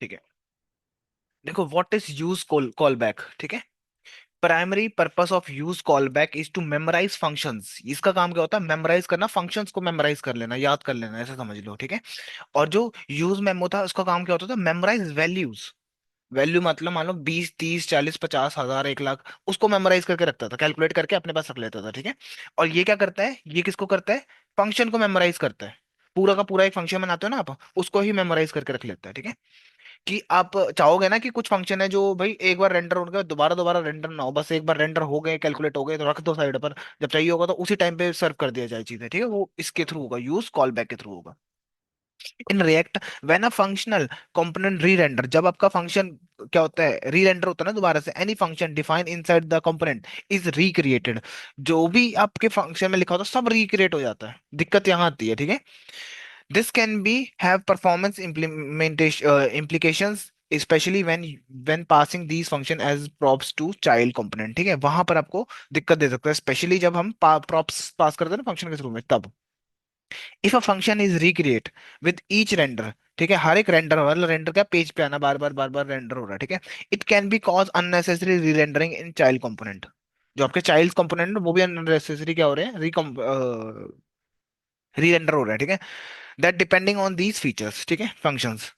ठीक है, देखो what is use callback, ठीक है। Primary purpose of use callback is to memorize functions. इसका काम क्या होता है? मेमोराइज करना, फंक्शंस को मेमोराइज कर लेना, याद कर लेना, ऐसा समझ लो, ठीक है। और जो यूज मेमो था, उसका काम क्या होता था? Memorise values. वैल्यू मतलब मान लो 20, 30, 40, 50, 1000, 1 लाख, उसको मेमोराइज करके रखता था, कैलकुलेट करके अपने पास रख लेता था, ठीक है। और ये क्या करता है? ये किसको करता है? फंक्शन को मेमोराइज करता है। पूरा का पूरा एक फंक्शन बनाते हो ना आप, उसको ही मेमोराइज करके रख लेता है, ठीक है। कि आप चाहोगे ना कि कुछ फंक्शन है जो भाई एक बार रेंडर हो गए, दोबारा दोबारा रेंडर ना हो, बस एक बार रेंडर हो गए, कैलकुलेट हो गए, तो रख दो साइड पर। जब चाहिए होगा तो उसी टाइम पे सर्व कर दिया जाए चीजें, ठीक है। वो इसके थ्रू होगा, यूज कॉल बैक के थ्रू होगा। In React, when a functional component री रेंडर, जब आपका फंक्शन क्या होता है? री रेंडर होता है ना दोबारा से। Any function define inside the component is recreated. जो भी आपके फंक्शन में लिखा होता है सब रिक्रिएट हो जाता है। दिक्कत यहाँ आती है, ठीक है। This can be have performance implementation implications, especially when passing these function as props to child component, ठीक है। वहां पर आपको दिक्कत दे सकता है, स्पेशली जब हम props पास करते हैं ना फंक्शन के थ्रू में, तब। If a function is recreate with each render, ठीक है, हर एक रेंडर, वाला रेंडर का पेज पे आना, बार बार रेंडर हो रहा है, ठीक है। It can be cause unnecessary री रेंडरिंग इन चाइल्ड कंपोनेंट। जो आपके चाइल्ड कंपोनेंट वो भी अननेसेसरी क्या हो रहे हैं? री रेंडर हो रहा है, ठीक है। That depending on these features, ठीक है, फंक्शंस।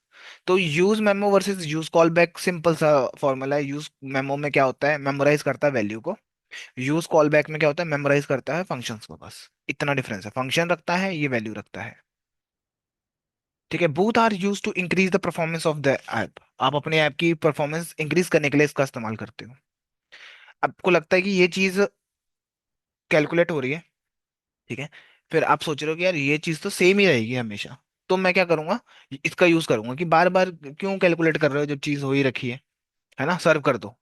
तो use memo versus use call back, simple सा फॉर्मूला है। यूज मेमो में क्या होता है? मेमोराइज करता है वैल्यू को। यूज कॉल बैक में क्या होता है? मेमोराइज करता है फंक्शंस को, बस इतना डिफरेंस है। फंक्शन रखता है, ये वैल्यू रखता है, ठीक है। Both are use to increase the performance of the app. आप अपने ऐप की परफॉर्मेंस इंक्रीज करने के लिए इसका इस्तेमाल करते हो। आपको लगता है कि ये चीज कैलकुलेट हो रही है, ठीक है। फिर आप सोच रहे हो कि यार ये चीज तो सेम ही रहेगी हमेशा, तो मैं क्या करूंगा? इसका यूज करूंगा कि बार बार क्यों कैलकुलेट कर रहे हो जब चीज हो ही रखी है ना, सर्व कर दो,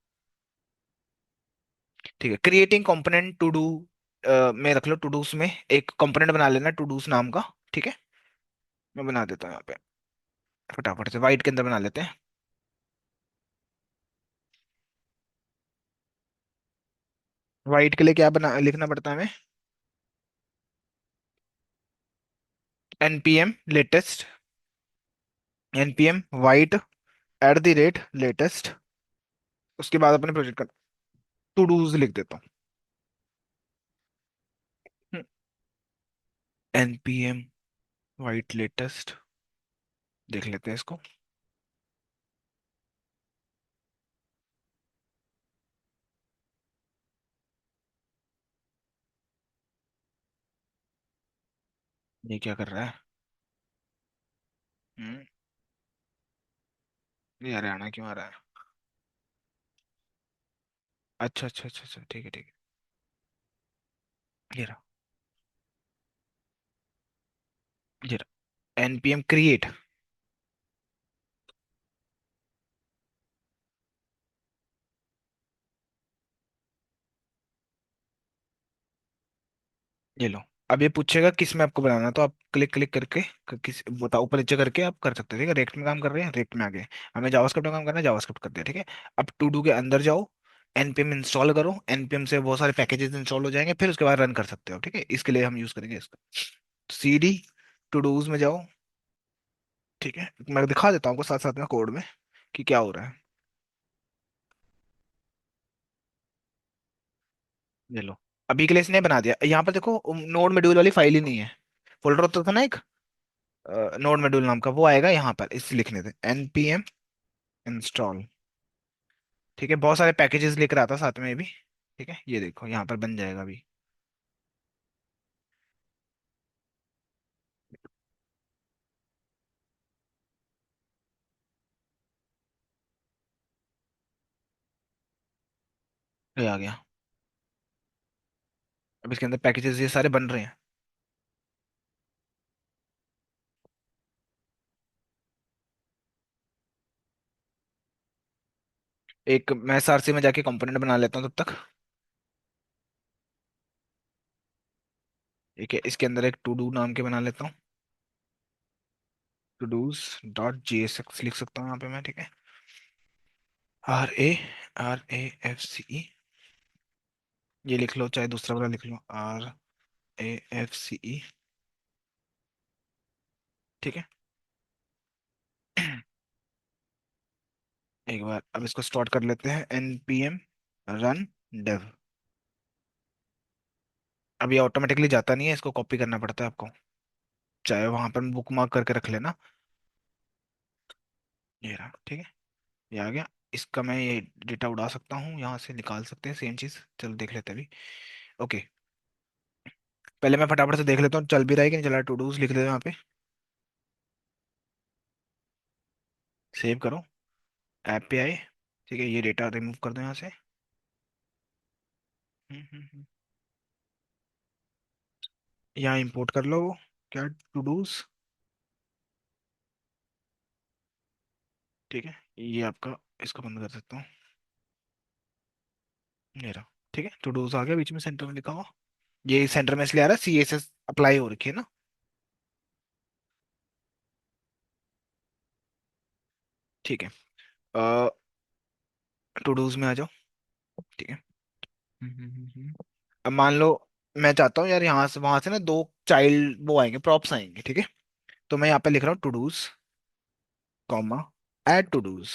ठीक है। क्रिएटिंग कंपोनेंट टू डू में रख लो, टू डूस में एक कंपोनेंट बना लेना टू डूस नाम का, ठीक है। मैं बना देता हूँ यहाँ पे, फटाफट से वाइट के अंदर बना लेते हैं। वाइट के लिए क्या बना लिखना पड़ता है हमें? npm latest, npm white @latest. उसके बाद अपने प्रोजेक्ट का टू डूज लिख देता हूँ। npm वाइट लेटेस्ट, देख लेते हैं इसको। ये क्या कर रहा है? हम्म, ये हरियाणा क्यों आ रहा है? अच्छा अच्छा अच्छा अच्छा, ठीक है ठीक है, ये रहा, ये रहा npm क्रिएट। ये लो। अब ये पूछेगा किस में आपको बनाना है, तो आप क्लिक क्लिक करके किस बताओ, ऊपर नीचे करके आप कर सकते हैं, ठीक है। रेक्ट में काम कर रहे हैं, रेक्ट में आ गए। हमें जावास्क्रिप्ट में काम करना है, जावास्क्रिप्ट कर दिया, ठीक है। अब टू डू के अंदर जाओ, npm इंस्टॉल करो, npm से बहुत सारे पैकेजेस इंस्टॉल हो जाएंगे, फिर उसके बाद रन कर सकते हो, ठीक है। इसके लिए हम यूज करेंगे इसका cd टू डूज में जाओ, ठीक है। मैं दिखा देता हूँ आपको साथ साथ में कोड में कि क्या हो रहा है। ये लो, अभी के लिए इसने बना दिया। यहाँ पर देखो नोड मॉड्यूल वाली फाइल ही नहीं है। फोल्डर होता था ना एक नोड मॉड्यूल नाम का, वो आएगा यहाँ पर, इस लिखने थे npm इंस्टॉल, ठीक है। बहुत सारे पैकेजेस लेकर आता साथ में भी, ठीक है। ये देखो यहाँ पर बन जाएगा अभी। ये आ गया। अब इसके अंदर पैकेजेस ये सारे बन रहे हैं। एक मैं एसआरसी में जाके कंपोनेंट बना लेता हूँ तब तक, ठीक है। इसके अंदर एक टू डू नाम के बना लेता हूँ, टू डूज डॉट JSX लिख सकता हूँ यहाँ पे मैं, ठीक है। RARAFCE, ये लिख लो, चाहे दूसरा वाला लिख लो, RAFCE, ठीक है। एक बार अब इसको स्टार्ट कर लेते हैं, npm रन dev। अब ये ऑटोमेटिकली जाता नहीं है, इसको कॉपी करना पड़ता है आपको, चाहे वहां पर बुक मार्क करके रख लेना। ये रहा, ठीक है, ये आ गया। इसका मैं ये डेटा उड़ा सकता हूँ, यहाँ से निकाल सकते हैं सेम चीज, चलो देख लेते हैं अभी। ओके, पहले मैं फटाफट से देख लेता हूँ चल भी रहा है कि नहीं चल रहा। टू डूज लिख दे यहाँ पे, सेव करो, ऐप पे आए, ठीक है, ये डेटा रिमूव कर दो यहाँ से। हम्म। यहाँ इंपोर्ट कर लो वो, क्या, टू डूज, ठीक है, ये आपका, इसको बंद कर सकता हूँ, ये रहा, ठीक है, टू डूज आ गया बीच में सेंटर में लिखा हुआ। ये सेंटर में इसलिए आ रहा है, CSS अप्लाई हो रखी है ना। ठीक है, टू डूज में आ जाओ, ठीक है। अब मान लो मैं चाहता हूँ यार, यहाँ से वहां से ना दो चाइल्ड वो आएंगे, प्रॉप्स आएंगे, ठीक है। तो मैं यहाँ पे लिख रहा हूँ todos, comma, add todos,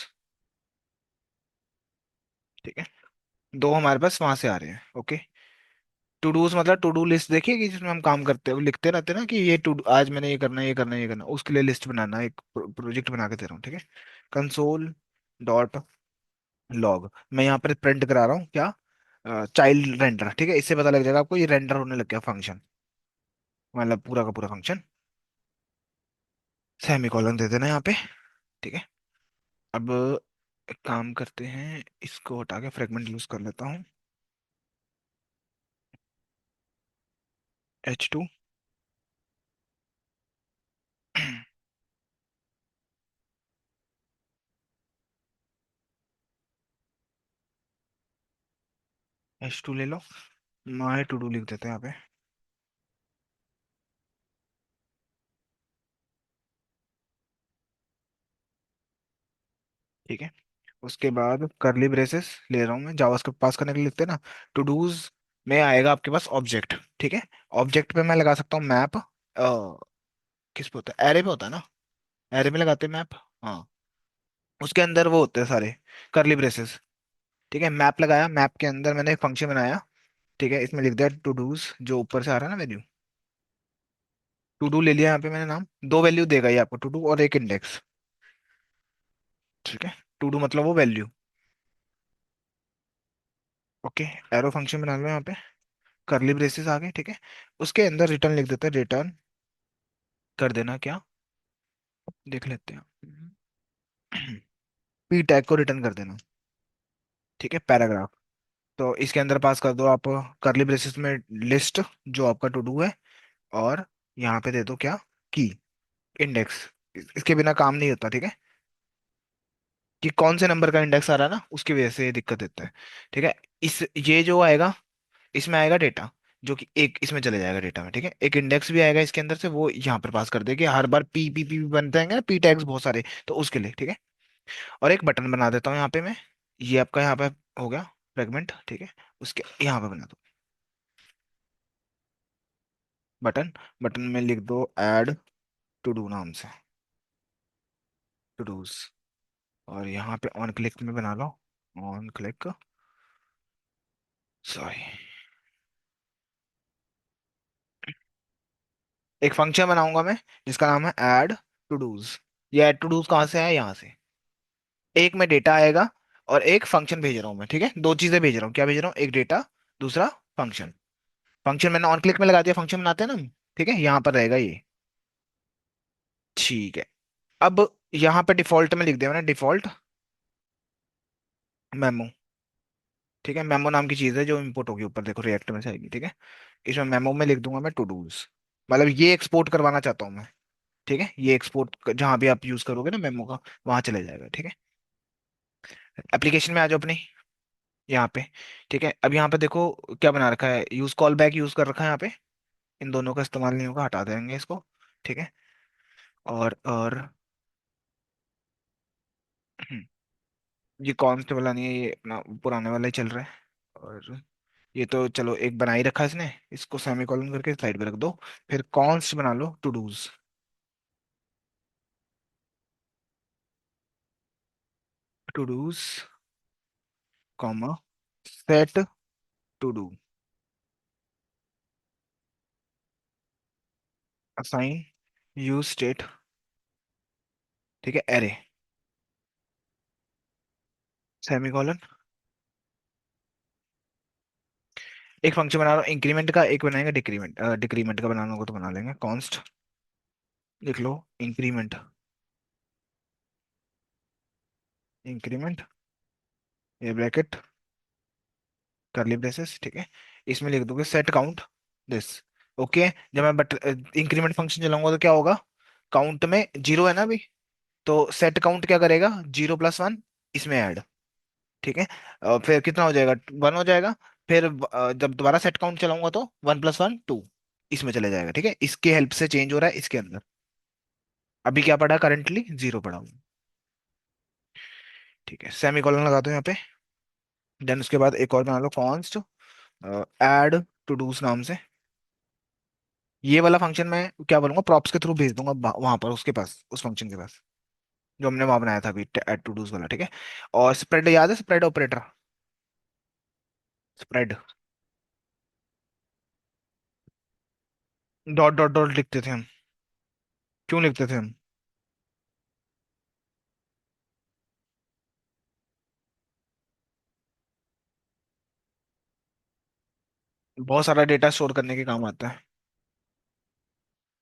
ठीक है। दो हमारे पास वहां से आ रहे हैं, ओके। टू डूज मतलब टू डू लिस्ट, देखिए कि जिसमें हम काम करते हैं, वो लिखते रहते हैं ना कि ये टू, आज मैंने ये करना है, ये करना है, ये करना है, उसके लिए लिस्ट बनाना है, एक प्रोजेक्ट बना के दे रहा हूँ, ठीक है। कंसोल डॉट लॉग, मैं यहाँ पर प्रिंट करा रहा हूँ क्या, चाइल्ड रेंडर, ठीक है। इससे पता लग जाएगा आपको ये रेंडर होने लग गया फंक्शन, मतलब पूरा का पूरा फंक्शन। सेमी कॉलन दे देना यहाँ पे, ठीक है। अब एक काम करते हैं, इसको हटा के फ्रेगमेंट यूज कर लेता हूँ, H2। H2 ले लो, माई टू डू लिख देते हैं यहाँ पे, ठीक है। उसके बाद करली ब्रेसेस ले रहा हूँ मैं, जावास्क्रिप्ट पास करने के लिए लिखते हैं ना। टू डूज में आएगा आपके पास ऑब्जेक्ट, ठीक है। ऑब्जेक्ट पे मैं लगा सकता हूँ मैप, किस पे होता है, एरे पे होता है ना, एरे में लगाते हैं मैप, हाँ। उसके अंदर वो होते हैं सारे करली ब्रेसेस, ठीक है। मैप लगाया, मैप के अंदर मैंने एक फंक्शन बनाया, ठीक है। इसमें लिख दिया टू डूज, जो ऊपर से आ रहा है ना वैल्यू, टू डू ले लिया यहाँ पे मैंने नाम, दो वैल्यू देगा ये आपको, टू डू और एक इंडेक्स, ठीक है। टू डू मतलब वो वैल्यू, ओके। एरो फंक्शन बना लो यहाँ पे, करली ब्रेसेस आ गए, ठीक है। उसके अंदर रिटर्न लिख देते हैं, रिटर्न कर देना क्या, देख लेते हैं, पी टैग को रिटर्न कर देना, ठीक है, पैराग्राफ। तो इसके अंदर पास कर दो आप, करली ब्रेसेस में लिस्ट, जो आपका टू डू है, और यहाँ पे दे दो क्या, की, इंडेक्स। इसके बिना काम नहीं होता, ठीक है, कि कौन से नंबर का इंडेक्स आ रहा है ना, उसकी वजह से ये दिक्कत देता है, ठीक है। इस ये जो आएगा, इसमें आएगा डेटा, जो कि एक इसमें चले जाएगा डेटा में, ठीक है। एक इंडेक्स भी आएगा इसके अंदर से, वो यहाँ पर पास कर देगी, हर बार पी बनते हैं ना, पी टैग्स बहुत सारे, तो उसके लिए, ठीक है। और एक बटन बना देता हूँ यहाँ पे मैं, ये आपका यहाँ पे हो गया फ्रेगमेंट, ठीक है। उसके यहाँ पे बना दो बटन, बटन में लिख दो ऐड टू डू नाम से, टू डूज, और यहाँ पे ऑन क्लिक में बना लो, ऑन क्लिक, सॉरी, एक फंक्शन बनाऊंगा मैं जिसका नाम है ऐड टू डूज। ये ऐड टू डूज कहाँ से आया, यहाँ से, एक में डेटा आएगा और एक फंक्शन भेज रहा हूँ मैं, ठीक है। दो चीजें भेज रहा हूँ, क्या भेज रहा हूँ, एक डेटा, दूसरा फंक्शन। फंक्शन मैंने ऑन क्लिक में लगा दिया, फंक्शन बनाते हैं ना हम, ठीक है, यहाँ पर रहेगा ये, ठीक है। अब यहाँ पे डिफॉल्ट में लिख दिया मैंने, डिफॉल्ट मेमो, ठीक है। मेमो नाम की चीज है जो इंपोर्ट होगी ऊपर, देखो रिएक्ट में से आएगी, ठीक है। इसमें मेमो में लिख दूंगा मैं टू डूज, मतलब ये एक्सपोर्ट करवाना चाहता हूँ मैं, ठीक है। ये एक्सपोर्ट जहां भी आप यूज करोगे ना मेमो का, वहां चले जाएगा, ठीक है। एप्लीकेशन में आ जाओ अपनी, यहाँ पे, ठीक है। अब यहाँ पे देखो क्या बना रखा है, यूज कॉल बैक यूज कर रखा है यहाँ पे, इन दोनों का इस्तेमाल नहीं होगा, हटा देंगे इसको, ठीक है। और ये कॉन्स्ट वाला नहीं है, ये अपना पुराने वाला ही चल रहा है। और ये तो चलो एक बना ही रखा है इसने, इसको सेमीकोलन करके साइड पे रख दो। फिर कॉन्स्ट बना लो todos, todos comma set todo assign use state, ठीक है, एरे, सेमीकोलन। एक फंक्शन बना रहा हूँ इंक्रीमेंट का, एक बनाएंगे डिक्रीमेंट, डिक्रीमेंट का बनाना होगा तो बना लेंगे, कॉन्स्ट लिख लो, इंक्रीमेंट, इंक्रीमेंट, ये ब्रैकेट, करली ब्रेसेस, ठीक है। इसमें लिख दोगे सेट काउंट दिस। ओके, जब मैं बट इंक्रीमेंट फंक्शन चलाऊंगा तो क्या होगा, काउंट में जीरो है ना अभी, तो सेट काउंट क्या करेगा, जीरो प्लस वन इसमें ऐड, ठीक है। फिर कितना हो जाएगा, वन हो जाएगा। फिर जब दोबारा सेट काउंट चलाऊंगा तो वन प्लस वन टू इसमें चले जाएगा, ठीक है। इसके हेल्प से चेंज हो रहा है इसके अंदर। अभी क्या पड़ा, करंटली जीरो पड़ा हुआ, ठीक है। सेमी कॉलन लगा दो यहाँ पे। देन उसके बाद एक और बना लो, कॉन्स्ट ऐड टू डूज नाम से। ये वाला फंक्शन मैं क्या बोलूंगा, प्रॉप्स के थ्रू भेज दूंगा वहां पर उसके पास, उस फंक्शन के पास जो हमने वहां बनाया था अभी, ऐड टू डूज वाला, ठीक है। और स्प्रेड याद है, spread operator, spread, dot dot dot लिखते थे हम। क्यों लिखते थे हम, बहुत सारा डेटा स्टोर करने के काम आता है।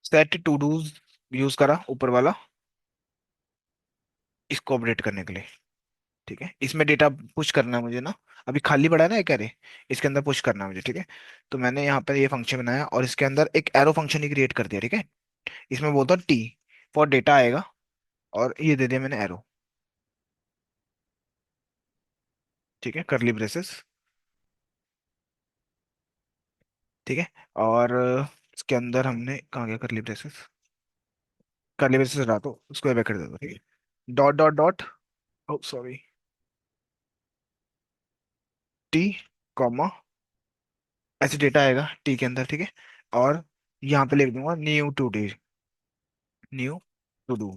सेट टू डूज यूज करा ऊपर वाला, इसको अपडेट करने के लिए, ठीक है। इसमें डेटा पुश करना है मुझे ना, अभी खाली पड़ा है ना एक एरे, इसके अंदर पुश करना है मुझे, ठीक है। तो मैंने यहाँ पर ये फंक्शन बनाया और इसके अंदर एक एरो फंक्शन ही क्रिएट कर दिया, ठीक है। इसमें बोलता टी फॉर डेटा आएगा, और ये दे दिया मैंने एरो, ठीक है, करली ब्रेसेस, ठीक है। और इसके अंदर हमने कहाँ गया करली ब्रेसेस, करली ब्रेसेस हटा दो, उसको बैक कर दे दो, ठीक है। Dot dot dot, oh sorry, t comma, ऐसे डेटा आएगा टी के अंदर, ठीक है। और यहाँ पे लिख दूंगा new today, new todo,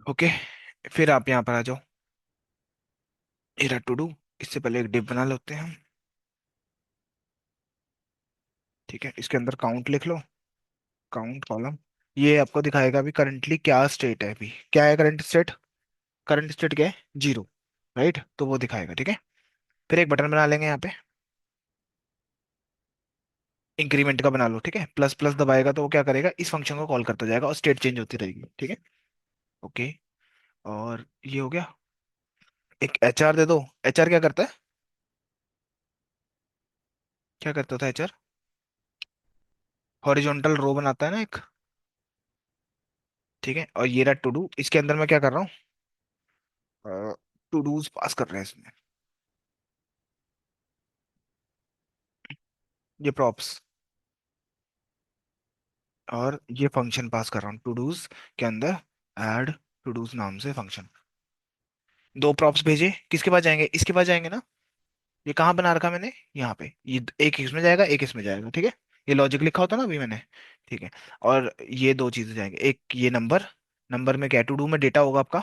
okay. फिर आप यहाँ पर आ जाओ, एरा टू डू, इससे पहले एक डिव बना लेते हैं हम, ठीक है। इसके अंदर काउंट लिख लो, काउंट कॉलम, ये आपको दिखाएगा अभी करंटली क्या स्टेट है, अभी क्या है करंट स्टेट, करंट स्टेट क्या है, जीरो, राइट, तो वो दिखाएगा, ठीक है। फिर एक बटन बना लेंगे यहाँ पे, इंक्रीमेंट का बना लो, ठीक है। प्लस प्लस दबाएगा तो वो क्या करेगा, इस फंक्शन को कॉल करता जाएगा और स्टेट चेंज होती रहेगी, ठीक है। ओके, और ये हो गया। एक एच आर दे दो, एच आर क्या करता है, क्या करता था एच आर, हॉरिजॉन्टल रो बनाता है ना एक, ठीक है। और ये रहा टू डू, इसके अंदर मैं क्या कर रहा हूँ, टू डूज पास कर रहे हैं इसमें, ये प्रॉप्स, और ये फंक्शन पास कर रहा हूँ टू डूज के अंदर, ऐड टू डूज नाम से फंक्शन। दो प्रॉप्स भेजे, किसके पास जाएंगे, इसके पास जाएंगे ना, ये कहाँ बना रखा मैंने, यहाँ पे, ये एक इसमें जाएगा एक इसमें जाएगा, ठीक है। ये लॉजिक लिखा होता ना अभी मैंने, ठीक है। और ये दो चीजें जाएंगे, एक ये नंबर, नंबर में क्या टू डू में डेटा होगा आपका,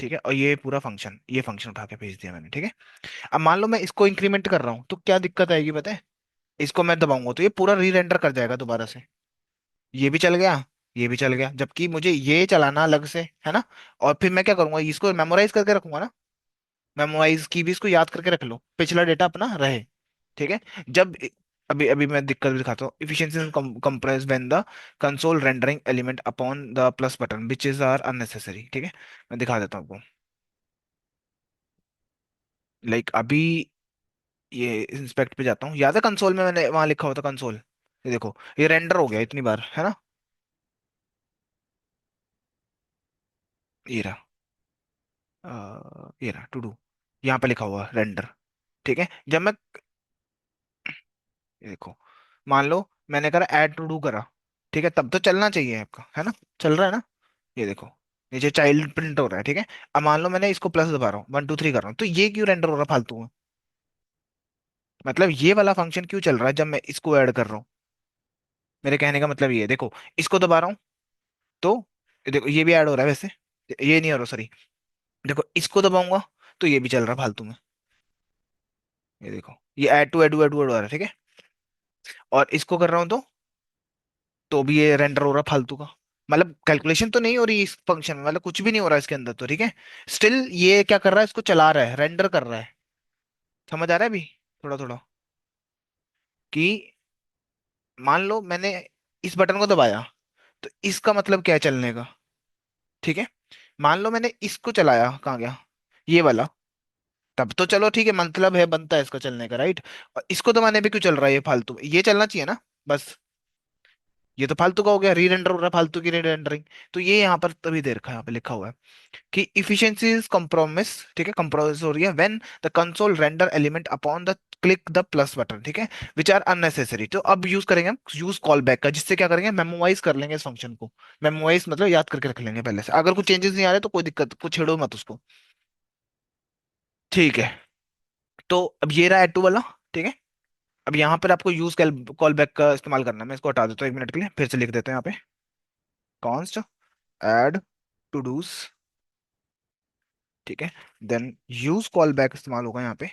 ठीक है। और ये पूरा फंक्शन, ये फंक्शन उठा के भेज दिया मैंने, ठीक है। अब मान लो मैं इसको इंक्रीमेंट कर रहा हूँ तो क्या दिक्कत आएगी पता है, इसको मैं दबाऊंगा तो ये पूरा री रेंडर कर जाएगा दोबारा से, ये भी चल गया, ये भी चल गया, जबकि मुझे ये चलाना अलग से है ना। और फिर मैं क्या करूंगा, इसको मेमोराइज करके रखूंगा ना, मेमोराइज की भी इसको याद करके रख लो, पिछला डेटा अपना रहे, ठीक है। जब अभी अभी मैं दिक्कत भी दिखाता हूँ, efficiency compress when the console rendering element upon the plus button which is are unnecessary, ठीक है। मैं दिखा देता हूँ आपको, लाइक अभी ये इंस्पेक्ट पे जाता हूँ, याद है कंसोल में मैंने वहां लिखा होता कंसोल, ये देखो ये रेंडर हो गया इतनी बार है ना, ये रहा, ये रहा टू डू, यहाँ पे लिखा हुआ रेंडर, ठीक है। जब मैं, ये देखो, मान लो मैंने करा ऐड टू डू करा, ठीक है, तब तो चलना चाहिए आपका, है ना, चल रहा है ना, ये देखो नीचे चाइल्ड प्रिंट हो रहा है, ठीक है। अब मान लो मैंने इसको प्लस दबा रहा हूँ, वन टू थ्री कर रहा हूँ, तो ये क्यों रेंडर हो रहा है फालतू में, मतलब ये वाला फंक्शन क्यों चल रहा है जब मैं इसको ऐड कर रहा हूँ, मेरे कहने का मतलब ये है, देखो इसको दबा रहा हूँ तो ये देखो ये भी ऐड हो रहा है वैसे, ये नहीं हो रहा, सॉरी। देखो इसको दबाऊंगा तो ये भी चल रहा है फालतू में। ये देखो, ये add to add to add to add हो रहा है, ठीक है। और इसको कर रहा हूँ तो भी ये रेंडर हो रहा है फालतू का। मतलब कैलकुलेशन तो नहीं हो रही इस फंक्शन में, मतलब कुछ भी नहीं हो रहा है इसके अंदर तो, ठीक है। स्टिल ये क्या कर रहा है, इसको चला रहा है, रेंडर कर रहा है। समझ आ रहा है अभी, थोड़ा थोड़ा, कि मान लो मैंने इस बटन को दबाया, तो इसका मतलब क्या है चलने का, ठीक है। मान लो मैंने इसको चलाया, कहाँ गया ये वाला, तब तो चलो ठीक है, मतलब है, बनता है इसका चलने का, राइट। और इसको दबाने पे क्यों चल रहा है ये फालतू, ये चलना चाहिए ना बस। ये तो फालतू का हो गया, री रेंडर हो रहा है, फालतू की री रेंडरिंग। तो ये यहाँ पर तभी दे रखा है, यहाँ पे लिखा हुआ है कि इफिशिएंसी इज compromise, ठीक है, compromise हो रही है when the console render element upon the click the plus button, ठीक है, विच आर अननेसेसरी। तो अब यूज करेंगे हम यूज कॉल बैक का, जिससे क्या करेंगे, मेमोराइज कर लेंगे इस फंक्शन को। मेमोराइज मतलब याद करके रख लेंगे पहले से, अगर कुछ चेंजेस नहीं आ रहे तो कोई दिक्कत, कुछ छेड़ो मत उसको। ठीक है, तो अब ये रहा एड टू वाला, ठीक है। अब यहाँ पर आपको यूज कॉल बैक का इस्तेमाल करना है, मैं इसको हटा देता हूँ 1 मिनट के लिए, फिर से लिख देते हैं यहाँ पे, कॉन्स्ट एड टू डूज, ठीक है। देन यूज कॉल बैक इस्तेमाल होगा यहाँ पे,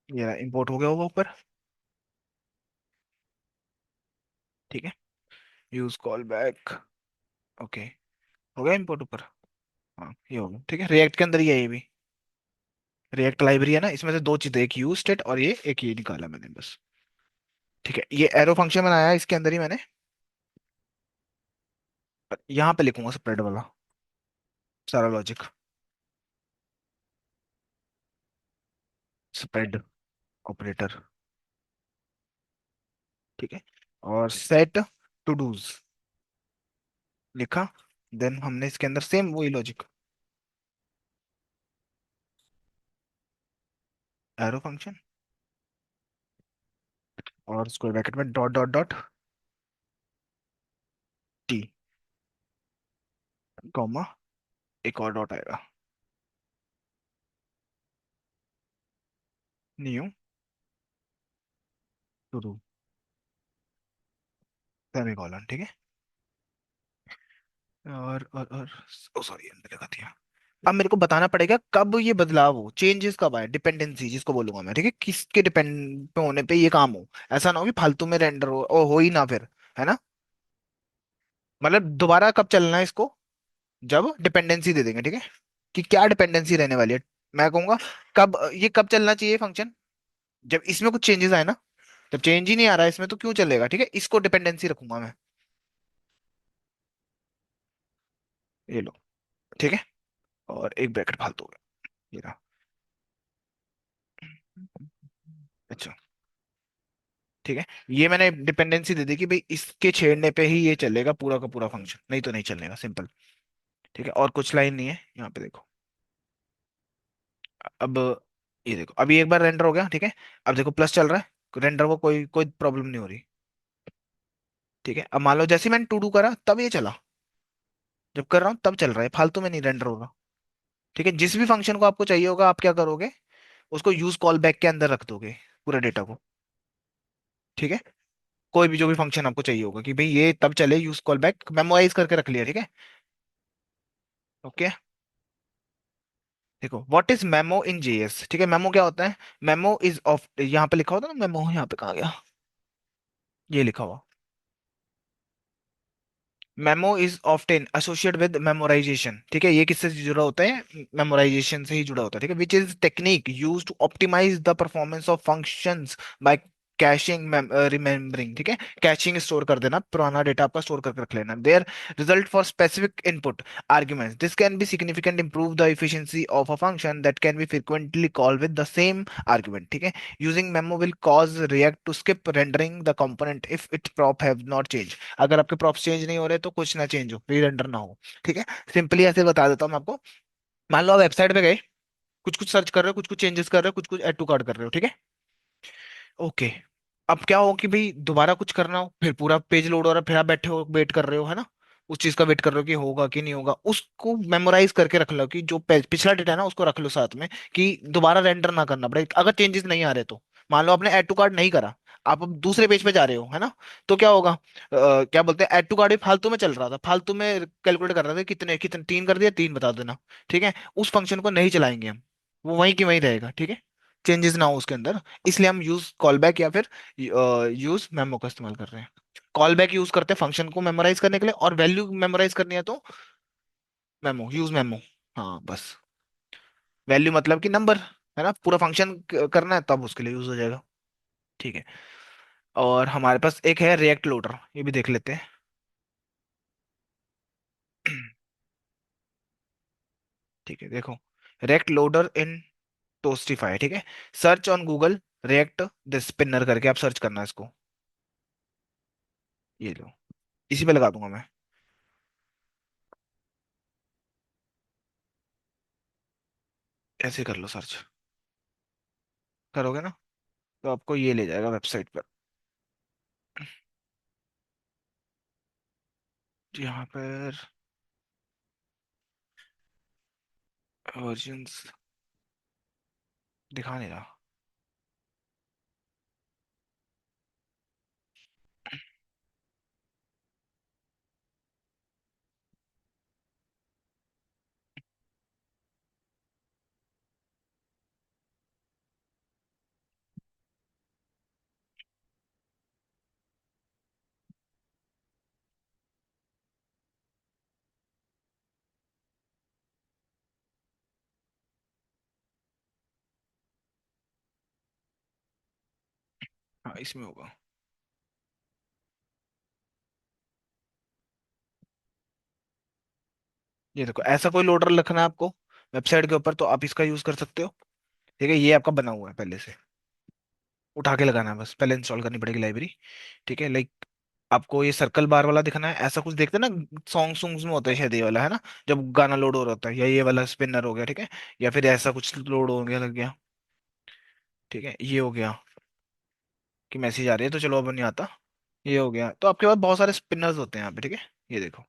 ये इंपोर्ट हो गया होगा ऊपर, ठीक है। यूज कॉल बैक, ओके, हो गया इंपोर्ट ऊपर। हाँ ये हो गया, ठीक है, रिएक्ट के अंदर ही है ये भी। रिएक्ट लाइब्रेरी है ना, इसमें से दो चीजें, एक यूज स्टेट और ये निकाला मैंने बस। ठीक है, ये एरो फंक्शन बनाया है इसके अंदर ही मैंने। यहाँ पे लिखूंगा स्प्रेड वाला सारा लॉजिक, स्प्रेड ऑपरेटर, ठीक है। और सेट टू डूज लिखा। देन हमने इसके अंदर सेम वही लॉजिक, एरो फंक्शन, और स्क्वायर ब्रैकेट में dot dot dot T, comma, एक और डॉट आएगा, न्यू टू डू, सेमीकोलन, ठीक है। और ओ सॉरी, मैंने लिखा दिया। अब मेरे को बताना पड़ेगा कब ये बदलाव हो, चेंजेस कब आए, डिपेंडेंसी जिसको बोलूंगा मैं, ठीक है, किसके डिपेंड पे होने पे ये काम हो। ऐसा ना हो कि फालतू में रेंडर हो और हो ही ना फिर, है ना। मतलब दोबारा कब चलना है इसको, जब डिपेंडेंसी दे देंगे, ठीक है, कि क्या डिपेंडेंसी रहने वाली है। मैं कहूंगा कब ये कब चलना चाहिए फंक्शन, जब इसमें कुछ चेंजेस आए ना। जब चेंज ही नहीं आ रहा है इसमें तो क्यों चलेगा, ठीक है, इसको डिपेंडेंसी रखूंगा मैं। ये लो, ठीक है। और एक ब्रैकेट फालतू हो गया, ये रहा। अच्छा, ठीक है, ये मैंने डिपेंडेंसी दे दी कि भाई इसके छेड़ने पे ही ये चलेगा पूरा का पूरा फंक्शन, नहीं तो नहीं चलेगा, सिंपल। ठीक है, और कुछ लाइन नहीं है यहाँ पे, देखो। अब ये देखो, अभी एक बार रेंडर हो गया, ठीक है। अब देखो प्लस चल रहा है, रेंडर को कोई कोई प्रॉब्लम नहीं हो रही, ठीक है। अब मान लो जैसे ही मैंने टू डू करा तब ये चला, जब कर रहा हूँ तब चल रहा है, फालतू में नहीं रेंडर हो रहा। ठीक है, जिस भी फंक्शन को आपको चाहिए होगा आप क्या करोगे, उसको यूज कॉल बैक के अंदर रख दोगे, पूरे डेटा को, ठीक है। कोई भी जो भी फंक्शन आपको चाहिए होगा कि भाई ये तब चले, यूज कॉल बैक मेमोराइज करके रख लिया, ठीक है। ओके, देखो what is memo in JS, ठीक है। मेमो क्या होता है, मेमो इज ऑफ, यहाँ पे लिखा होता है ना मेमो, यहाँ पे कहाँ गया, ये लिखा हुआ, memo is often associate with memorisation, ठीक है। ये किससे जुड़ा होता है, मेमोराइजेशन से ही जुड़ा होता है, ठीक है। Which is technique use to optimize the performance of functions by caching, remembering, ठीक है। कैशिंग स्टोर कर देना, पुराना डेटा आपका स्टोर करके रख लेना, there result for specific input arguments, this can be significant improve the efficiency of a function that can be frequently called with the same argument, ठीक है। Using memo will cause React to skip rendering the component if its prop have not changed, अगर आपके props change नहीं हो रहे तो कुछ ना चेंज हो, री रेंडर ना हो, ठीक है। सिंपली ऐसे बता देता हूँ मैं आपको। मान लो आप वेबसाइट पे गए, कुछ कुछ सर्च कर रहे हो, कुछ कुछ चेंजेस कर रहे हो, कुछ कुछ ऐड टू कार्ट कर रहे हो, ठीक है। ओके, अब क्या हो कि भाई दोबारा कुछ करना हो, फिर पूरा पेज लोड हो रहा है, फिर आप बैठे हो वेट कर रहे हो, है ना। उस चीज का वेट कर रहे हो कि होगा कि नहीं होगा, उसको मेमोराइज करके रख लो कि जो पिछला डेटा है ना उसको रख लो साथ में, कि दोबारा रेंडर ना करना पड़े अगर चेंजेस नहीं आ रहे तो। मान लो आपने ऐड टू कार्ट नहीं करा, आप अब दूसरे पेज पे जा रहे हो, है ना? तो क्या होगा, क्या बोलते हैं, ऐड टू कार्ट भी फालतू में चल रहा था, फालतू में कैलकुलेट कर रहा था कितने कितने, 3 कर दिया, 3 बता देना। ठीक है, उस फंक्शन को नहीं चलाएंगे हम, वो वहीं की वहीं रहेगा, ठीक है, चेंजेस ना हो उसके अंदर। इसलिए हम यूज कॉल बैक या फिर यूज मेमो का इस्तेमाल कर रहे हैं। कॉल बैक यूज करते हैं फंक्शन को मेमोराइज करने के लिए, और वैल्यू मेमोराइज करनी है तो मेमो, यूज मेमो। हाँ बस, वैल्यू मतलब कि नंबर, है ना, पूरा फंक्शन करना है तब उसके लिए यूज हो जाएगा। ठीक है, और हमारे पास एक है रिएक्ट लोडर, ये भी देख लेते हैं। ठीक है, देखो, रिएक्ट लोडर इन टोस्टिफाई, ठीक है, search on Google react the spinner करके आप सर्च करना इसको। ये लो, इसी पे लगा दूंगा मैं। ऐसे कर लो सर्च, करोगे ना तो आपको ये ले जाएगा वेबसाइट पर। यहाँ पर वर्जन्स दिखा नहीं रहा। हाँ, इसमें होगा। ये देखो, ऐसा कोई लोडर लिखना है आपको वेबसाइट के ऊपर, तो आप इसका यूज कर सकते हो। ठीक है, ये आपका बना हुआ है पहले से, उठा के लगाना है बस, पहले इंस्टॉल करनी पड़ेगी लाइब्रेरी। ठीक है, लाइक आपको ये सर्कल बार वाला दिखना है, ऐसा कुछ देखते हैं ना सॉन्ग सॉन्ग्स में होता है शायद, ये वाला है ना, जब गाना लोड हो रहा होता है, या ये वाला स्पिनर हो गया, ठीक है, या फिर ऐसा कुछ लोड हो गया, लग गया। ठीक है, ये हो गया कि मैसेज आ रही है, तो चलो अब नहीं आता। ये हो गया, तो आपके पास बहुत सारे स्पिनर्स होते हैं यहाँ पे, ठीक है, ये देखो,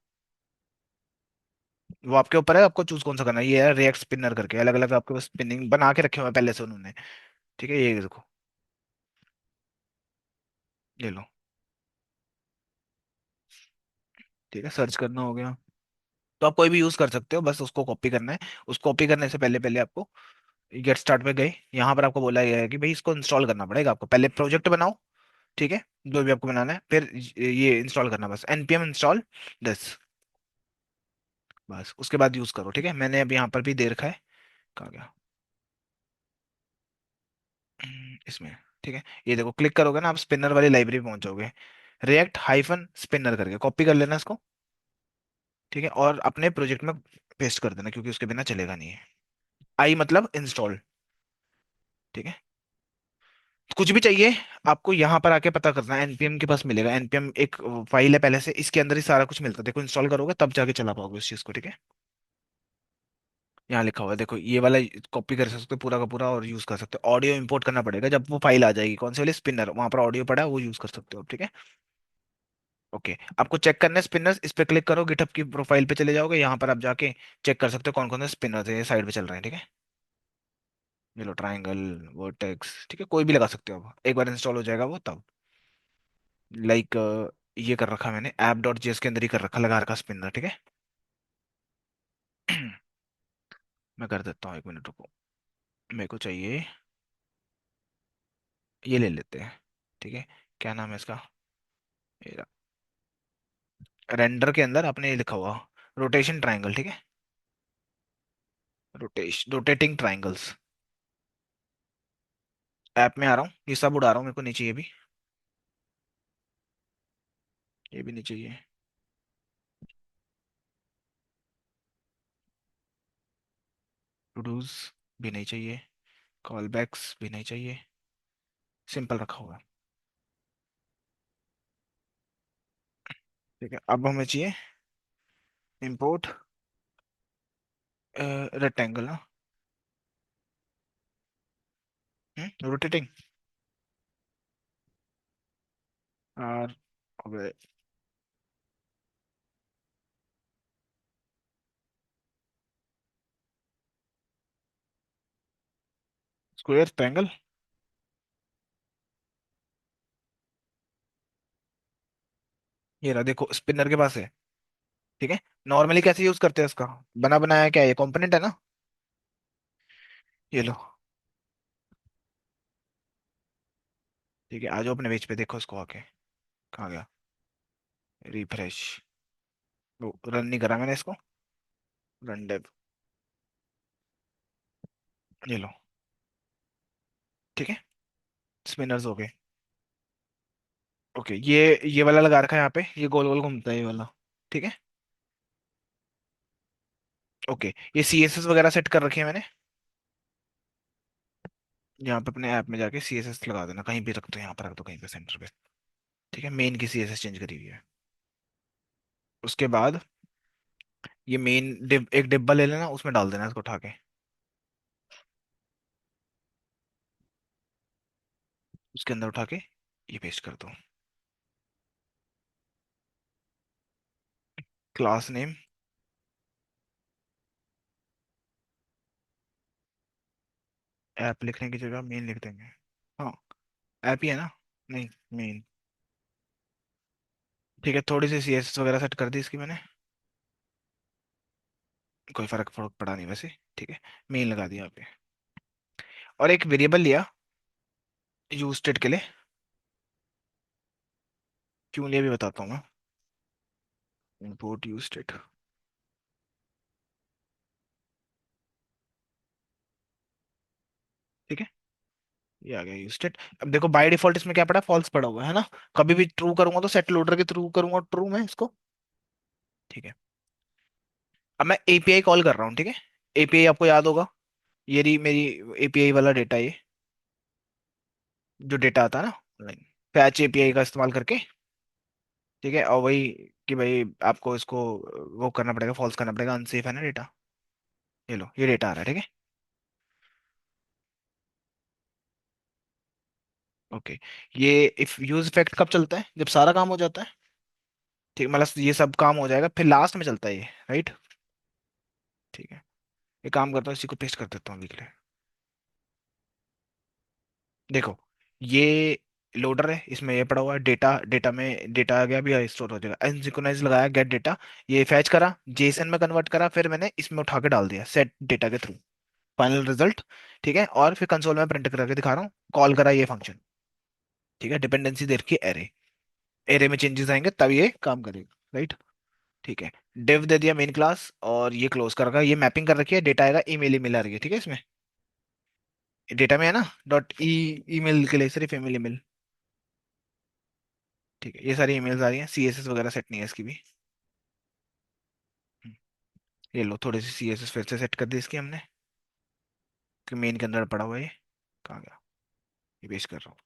वो आपके ऊपर है, आपको चूज कौन सा करना है। ये है रिएक्ट स्पिनर करके, अलग अलग आपके पास स्पिनिंग बना के रखे हुए हैं पहले से उन्होंने। ठीक है, ये देखो, ये लो। ठीक है, सर्च करना हो गया, तो आप कोई भी यूज कर सकते हो, बस उसको कॉपी करना है। उसको कॉपी करने से पहले पहले आपको गेट स्टार्ट पे गए, यहाँ पर आपको बोला गया है कि भाई इसको इंस्टॉल करना पड़ेगा आपको, पहले प्रोजेक्ट बनाओ। ठीक है, जो भी आपको बनाना है, फिर ये इंस्टॉल करना, बस npm इंस्टॉल दिस, बस उसके बाद यूज करो। ठीक है, मैंने अब यहाँ पर भी दे रखा है, कहाँ गया, इसमें। ठीक है, ये देखो, क्लिक करोगे ना आप स्पिनर वाली लाइब्रेरी पहुंच जाओगे, रिएक्ट हाइफन स्पिनर करके कॉपी कर लेना इसको। ठीक है, और अपने प्रोजेक्ट में पेस्ट कर देना, क्योंकि उसके बिना चलेगा नहीं है। आई मतलब इंस्टॉल। ठीक है, कुछ भी चाहिए आपको यहाँ पर आके पता करना है, npm के पास मिलेगा, npm एक फाइल है पहले से, इसके अंदर ही सारा कुछ मिलता है, देखो इंस्टॉल करोगे तब जाके चला पाओगे उस चीज को। ठीक है, यहाँ लिखा हुआ है, देखो ये वाला कॉपी कर सकते हो पूरा का पूरा, और यूज कर सकते हो। ऑडियो इंपोर्ट करना पड़ेगा जब वो फाइल आ जाएगी, कौन से वाले, स्पिनर, वहां पर ऑडियो पड़ा है, वो यूज कर सकते हो। ठीक है, ओके, आपको चेक करना है स्पिनर्स, इस पे क्लिक करो, गिटहब की प्रोफाइल पे चले जाओगे, यहाँ पर आप जाके चेक कर सकते हो कौन कौन से स्पिनर्स है साइड पे चल रहे हैं। ठीक है, ये लो, ट्राइंगल, वर्टेक्स, ठीक है, कोई भी लगा सकते हो आप, एक बार इंस्टॉल हो जाएगा वो तब। लाइक ये कर रखा मैंने ऐप डॉट जेएस के अंदर ही कर रखा, लगा रखा स्पिनर। ठीक है, मैं कर देता हूँ, 1 मिनट रुको, मेरे को चाहिए, ये ले लेते हैं। ठीक है, क्या नाम है इसका, रेंडर के अंदर आपने ये लिखा हुआ रोटेशन ट्राइंगल। ठीक है, रोटेटिंग ट्राइंगल्स, ऐप में आ रहा हूँ, ये सब उड़ा रहा हूँ, मेरे को नहीं चाहिए भी, ये भी नहीं चाहिए, टू डूज भी नहीं चाहिए, कॉल बैक्स भी नहीं चाहिए, सिंपल रखा हुआ है। ठीक है, अब हमें चाहिए इंपोर्ट रेक्टेंगल ना, रोटेटिंग, और स्क्वायर ट्रायंगल, ये रहा, देखो स्पिनर के पास है। ठीक है। नॉर्मली कैसे यूज करते हैं उसका? बना बनाया क्या ये कंपोनेंट है ना? ये लो। ठीक है, आ जाओ अपने पेज पे, देखो उसको आके। कहाँ गया? रिफ्रेश। रन नहीं करा मैंने इसको। Run dev. ये लो। ठीक है। स्पिनर्स हो गए। ओके, ये वाला लगा रखा है यहाँ पे, ये गोल गोल घूमता है ये वाला। ठीक है। ओके, ये सीएसएस वगैरह सेट कर रखे हैं मैंने। यहाँ पे अपने ऐप में जाके सीएसएस लगा देना, कहीं भी रख दो, यहाँ पर रख दो कहीं पे सेंटर पे। ठीक है, मेन की सीएसएस चेंज करी हुई है। उसके बाद ये मेन डिब, एक डिब्बा ले लेना, उसमें डाल देना इसको उठा के। उसके अंदर उठा के ये पेस्ट कर दो। Class name. ऐप लिखने की जगह मेन लिख देंगे। हाँ, ऐप ही है ना। नहीं, मेन। ठीक है, थोड़ी सी सीएसएस वगैरह सेट कर दी इसकी मैंने। कोई फर्क फर्क पड़ा नहीं वैसे। ठीक है, मेन लगा दिया यहाँ पे। और एक वेरिएबल लिया यूज स्टेट के लिए। क्यों लिया भी बताता हूँ मैं। Import use state. ठीक है, ये आ गया यूज स्टेट। अब देखो बाय डिफॉल्ट इसमें क्या पड़ा, फॉल्स पड़ा हुआ है ना। कभी भी ट्रू करूंगा तो सेट लोडर के थ्रू करूंगा ट्रू में इसको। ठीक है। अब मैं एपीआई कॉल कर रहा हूँ। ठीक है। एपीआई आपको याद होगा, ये रही मेरी एपीआई वाला डेटा, ये जो डेटा आता है ना ऑनलाइन, फैच एपीआई का इस्तेमाल करके। ठीक है, और वही कि भाई आपको इसको वो करना पड़ेगा, फॉल्स करना पड़ेगा, अनसेफ है ना डेटा। ये लो, ये डेटा आ रहा है। ठीक है। ओके। ये इफ यूज इफेक्ट कब चलता है? जब सारा काम हो जाता है। ठीक, मतलब ये सब काम हो जाएगा फिर लास्ट में चलता है ये, राइट। ठीक है, ये काम करता हूँ, इसी को पेस्ट कर देता हूँ अभी के लिए। देखो, ये लोडर है, इसमें ये पड़ा हुआ है डेटा, डेटा में डेटा आ गया, अभी स्टोर हो जाएगा। एनसिंक्रोनाइज लगाया, गेट डेटा, ये फैच करा, जेसन में कन्वर्ट करा, फिर मैंने इसमें उठा के डाल दिया सेट डेटा के थ्रू, फाइनल रिजल्ट। ठीक है, और फिर कंसोल में प्रिंट करके दिखा रहा हूँ, कॉल करा ये फंक्शन। ठीक है, डिपेंडेंसी दे रखी है एरे। एरे में चेंजेस आएंगे तब ये काम करेगा, राइट। ठीक है। डिव दे दिया मेन क्लास, और ये क्लोज कर रखा है, ये मैपिंग कर रखी है, डेटा आएगा ईमेल, ईमेल आ रही है। ठीक है, इसमें डेटा में है ना डॉट ई, ईमेल के लिए सिर्फ ईमेल, ईमेल। ठीक है, ये सारी ईमेल्स आ रही हैं, सीएसएस वगैरह सेट नहीं है इसकी भी। हम्म, ये लो, थोड़ी सी सीएसएस फिर से सेट कर दी इसकी हमने, कि मेन के अंदर पड़ा हुआ है ये। कहाँ गया? ये पेस्ट कर रहा हूँ।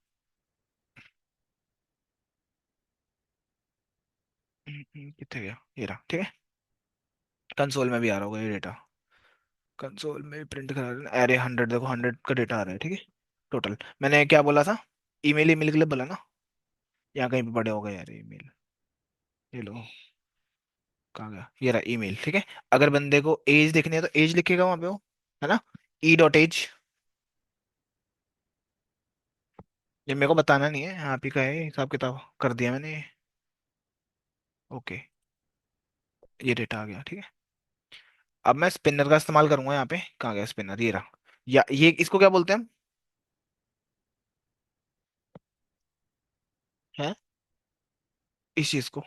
कितने गया? ये रहा। ठीक है, कंसोल में भी आ रहा होगा ये डेटा। कंसोल में भी प्रिंट करा रहे हैं, अरे 100, देखो 100 का डेटा आ रहा है। ठीक है, टोटल मैंने क्या बोला था, ईमेल, ईमेल के लिए बोला ना। यहाँ कहीं पे पड़े होगा यार ईमेल। ये लो, कहाँ गया? ये रहा ईमेल। ठीक है, अगर बंदे को एज देखनी है तो एज लिखेगा वहां पे वो, है ना, ई डॉट एज। ये मेरे को बताना नहीं है, आप ही का है, हिसाब किताब कर दिया मैंने ये। ओके, ये डेटा आ गया। ठीक है, अब मैं स्पिनर का इस्तेमाल करूंगा यहाँ पे। कहाँ गया स्पिनर? ये रहा। या ये इसको क्या बोलते हैं हम? हैं, इस चीज को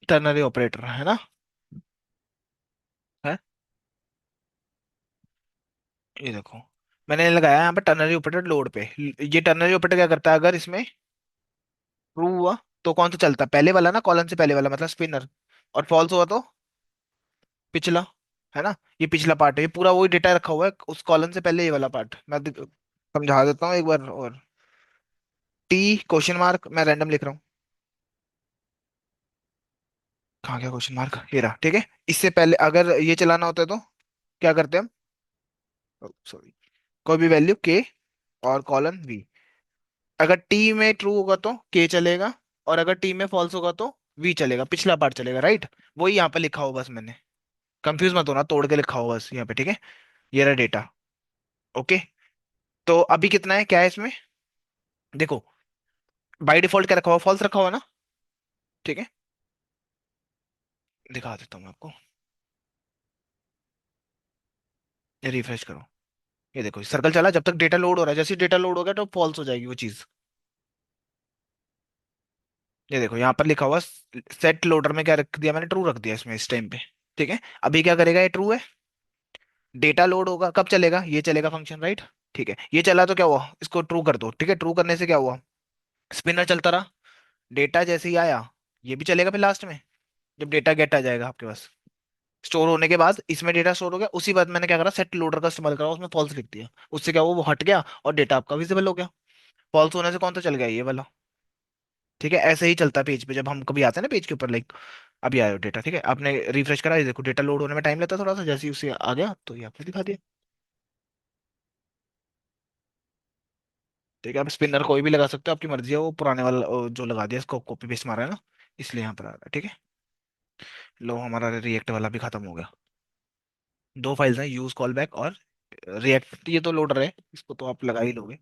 टर्नरी ऑपरेटर, है ना। है, ये देखो, मैंने लगाया यहाँ पे टर्नरी ऑपरेटर लोड पे। ये टर्नरी ऑपरेटर क्या करता है, अगर इसमें ट्रू हुआ तो कौन सा चलता है, पहले वाला ना, कॉलन से पहले वाला, मतलब स्पिनर। और फॉल्स हुआ तो पिछला, है ना। ये पिछला पार्ट है, ये पूरा वही डेटा रखा हुआ है उस कॉलन से पहले, ये वाला पार्ट मैं समझा देता हूँ एक बार और। टी क्वेश्चन मार्क, मैं रैंडम लिख रहा हूँ। कहाँ गया क्वेश्चन मार्क? ये रहा। ठीक है, इससे पहले अगर ये चलाना होता है तो क्या करते हैं हम? सॉरी, कोई भी वैल्यू के और कॉलन वी। अगर टी में ट्रू होगा तो के चलेगा, और अगर टी में फॉल्स होगा तो वी चलेगा, पिछला पार्ट चलेगा, राइट। वही यहाँ पे लिखा हो बस मैंने, कंफ्यूज मत होना, तोड़ के लिखा हो बस यहाँ पे। ठीक है, ये रहा डेटा। ओके, तो अभी कितना है, क्या है इसमें? देखो, बाय डिफॉल्ट क्या रखा हुआ, फॉल्स रखा हुआ ना। ठीक है, दिखा देता हूँ मैं आपको। ये रिफ्रेश करो, ये देखो सर्कल चला जब तक डेटा लोड हो रहा है, जैसे ही डेटा लोड हो गया तो फॉल्स हो जाएगी वो चीज। ये देखो यहाँ पर लिखा हुआ, सेट लोडर में क्या रख दिया मैंने, ट्रू रख दिया इसमें इस टाइम पे। ठीक है, अभी क्या करेगा, ये ट्रू है। डेटा लोड होगा कब चलेगा, ये चलेगा फंक्शन, राइट। ठीक है, ये चला तो क्या हुआ, इसको ट्रू कर दो। ठीक है, ट्रू करने से क्या हुआ, स्पिनर चलता रहा। डेटा जैसे ही आया, ये भी चलेगा फिर लास्ट में, जब डेटा गेट आ जाएगा आपके पास। स्टोर होने के बाद इसमें डेटा स्टोर हो गया, उसी बात मैंने क्या करा, सेट लोडर का इस्तेमाल करा, उसमें फॉल्स लिख दिया। उससे क्या हुआ, वो हट गया और डेटा आपका विजिबल हो गया। फॉल्स होने से कौन सा चल गया, ये वाला। ठीक है, ऐसे ही चलता है पेज पे, जब हम कभी आते हैं ना पेज के ऊपर, लाइक अभी आया डेटा, ठीक है, आपने रिफ्रेश करा, ये देखो डेटा लोड होने में टाइम लगता है थोड़ा सा, जैसे ही उसे आ गया तो ये आपने दिखा दिया। ठीक है, आप स्पिनर कोई भी लगा सकते हो, आपकी मर्जी है, वो पुराने वाला जो लगा दिया, इसको कॉपी पेस्ट मारा है ना, इसलिए यहाँ पर आ रहा है। ठीक है, लो हमारा रिएक्ट वाला भी खत्म हो गया। दो फाइल्स हैं, यूज कॉल बैक और रिएक्ट, ये तो लोडर है, इसको तो आप लगा ही लोगे।